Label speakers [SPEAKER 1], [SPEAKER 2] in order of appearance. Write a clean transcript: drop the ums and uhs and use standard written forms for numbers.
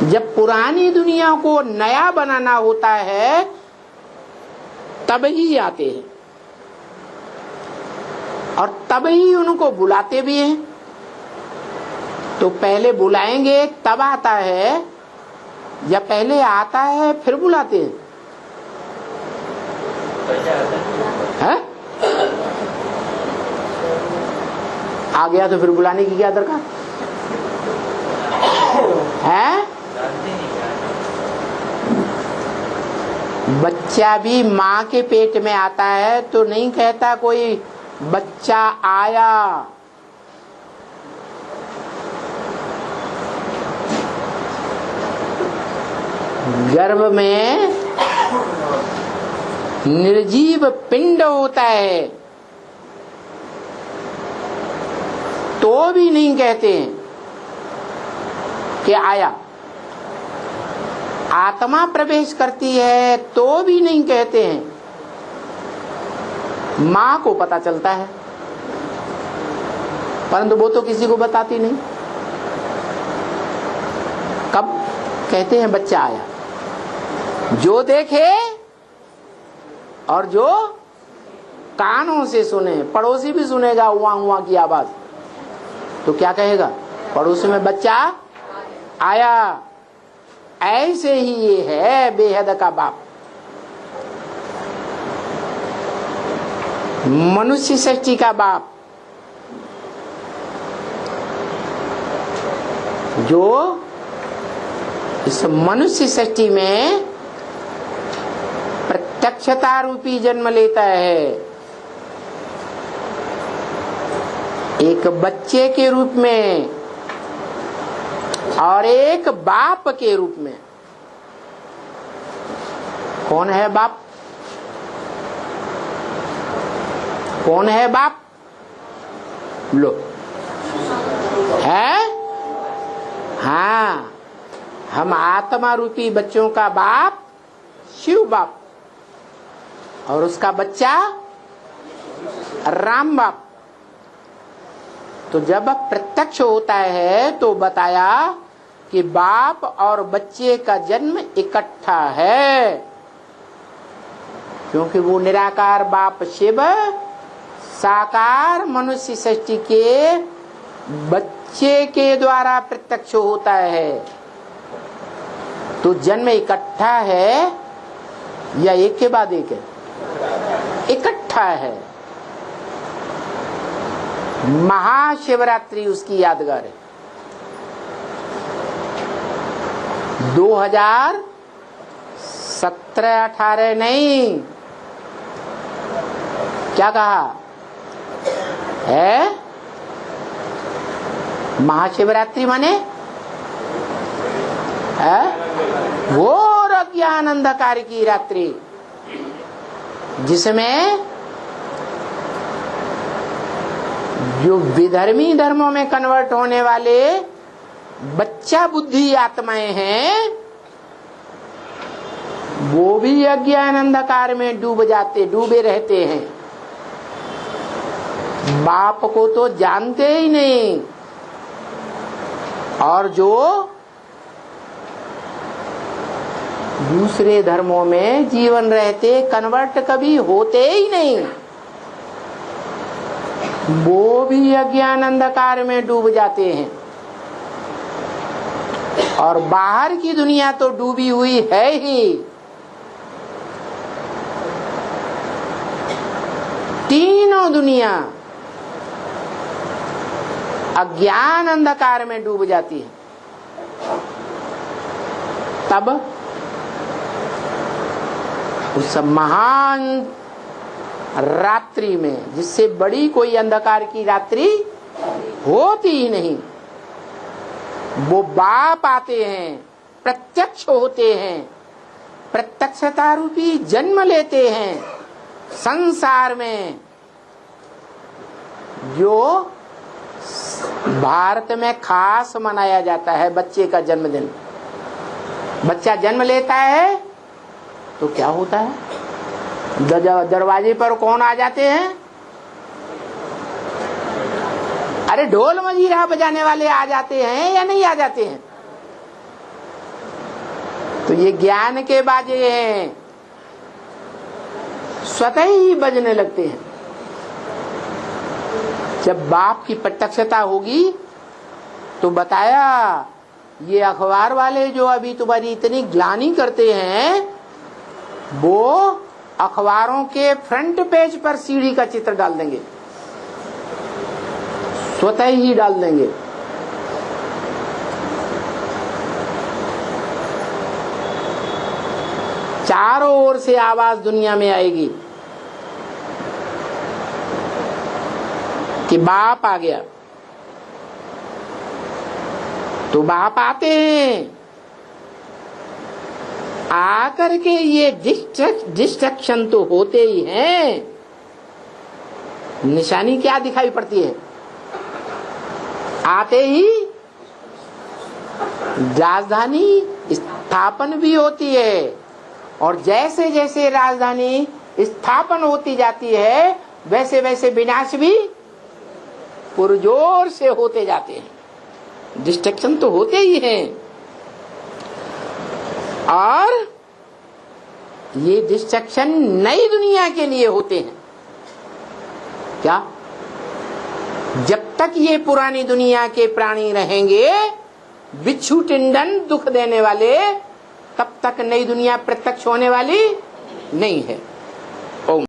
[SPEAKER 1] जब पुरानी दुनिया को नया बनाना होता है तब ही आते हैं और तब ही उनको बुलाते भी हैं। तो पहले बुलाएंगे तब आता है या पहले आता है फिर बुलाते हैं? है? आ गया तो फिर बुलाने की क्या दरकार है? बच्चा भी माँ के पेट में आता है तो नहीं कहता कोई बच्चा आया। गर्भ में निर्जीव पिंड होता है तो भी नहीं कहते हैं कि आया। आत्मा प्रवेश करती है तो भी नहीं कहते हैं। माँ को पता चलता है परंतु वो तो किसी को बताती नहीं। कब कहते हैं बच्चा आया? जो देखे और जो कानों से सुने। पड़ोसी भी सुनेगा हुआ हुआ की आवाज तो क्या कहेगा? पड़ोसी में बच्चा आया। ऐसे ही ये है बेहद का बाप। मनुष्य सृष्टि का बाप जो इस मनुष्य सृष्टि में प्रत्यक्षता रूपी जन्म लेता है, एक बच्चे के रूप में और एक बाप के रूप में। कौन है बाप? कौन है बाप? लो है? हाँ, हम आत्मा रूपी बच्चों का बाप शिव बाप और उसका बच्चा राम बाप। तो जब प्रत्यक्ष होता है तो बताया कि बाप और बच्चे का जन्म इकट्ठा है, क्योंकि वो निराकार बाप शिव साकार मनुष्य सृष्टि के बच्चे के द्वारा प्रत्यक्ष होता है। तो जन्म इकट्ठा है या एक के बाद एक है? इकट्ठा है। महाशिवरात्रि उसकी यादगार है। 2017-18 नहीं, क्या कहा है? महाशिवरात्रि माने है घोर अज्ञान अंधकार की रात्रि, जिसमें जो विधर्मी धर्मों में कन्वर्ट होने वाले बच्चा बुद्धि आत्माएं हैं वो भी अज्ञान अंधकार में डूबे रहते हैं। बाप को तो जानते ही नहीं और जो दूसरे धर्मों में जीवन रहते कन्वर्ट कभी होते ही नहीं, वो भी अज्ञान अंधकार में डूब जाते हैं। और बाहर की दुनिया तो डूबी हुई है ही। तीनों दुनिया अज्ञान अंधकार में डूब जाती है। तब उस महान रात्रि में, जिससे बड़ी कोई अंधकार की रात्रि होती ही नहीं, वो बाप आते हैं, प्रत्यक्ष होते हैं, प्रत्यक्षता रूपी जन्म लेते हैं संसार में। जो भारत में खास मनाया जाता है बच्चे का जन्मदिन। बच्चा जन्म लेता है तो क्या होता है? दरवाजे पर कौन आ जाते हैं? अरे ढोल मजीरा बजाने वाले आ जाते हैं या नहीं आ जाते हैं? तो ये ज्ञान के बाजे हैं, स्वतः ही बजने लगते हैं। जब बाप की प्रत्यक्षता होगी तो बताया, ये अखबार वाले जो अभी तुम्हारी इतनी ग्लानि करते हैं, वो अखबारों के फ्रंट पेज पर सीढ़ी का चित्र डाल देंगे, स्वतः ही डाल देंगे। चारों ओर से आवाज दुनिया में आएगी कि बाप आ गया। तो बाप आते हैं, आकर के ये डिस्ट्रक्शन तो होते ही हैं। निशानी क्या दिखाई पड़ती है? आते ही राजधानी स्थापन भी होती है, और जैसे जैसे राजधानी स्थापन होती जाती है, वैसे वैसे विनाश भी पुरजोर से होते जाते हैं। डिस्ट्रक्शन तो होते ही हैं, और ये डिस्ट्रक्शन नई दुनिया के लिए होते हैं। क्या? जब तक ये पुरानी दुनिया के प्राणी रहेंगे, बिच्छू टिंडन दुख देने वाले, तब तक नई दुनिया प्रत्यक्ष होने वाली नहीं है।